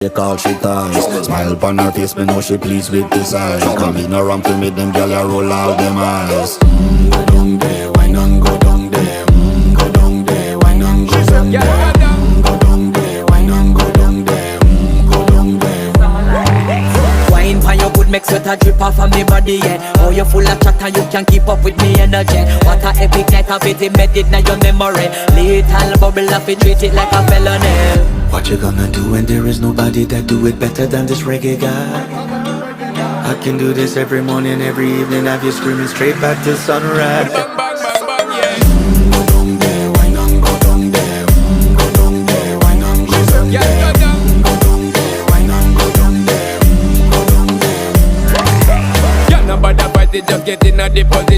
She call she ties. Smile upon her face, me know she pleased with this eyes. Come in around to me, them gyal a roll out them eyes. Go down there, why not go down there? Go down there, why not go down there? Go down there, why not go down there? Go down there. Wine pan your good, make sweat a drip off of me body, yeah. Oh, you full of chatter, you can't keep up with me energy. What a epic night of it, embedded in your memory. Little bubble of it, treat it like a felony. What you gonna do when there is nobody that do it better than this reggae guy? I can do this every morning, every evening, have you screaming straight back to sunrise. Bang, bang, bang, bang, yeah. Go down there, why not go down there? Go down there, why not go down there? Yeah, go down. Go down there, why not go down there? Go down there. Yeah, nobody fight it, just get in a deposit.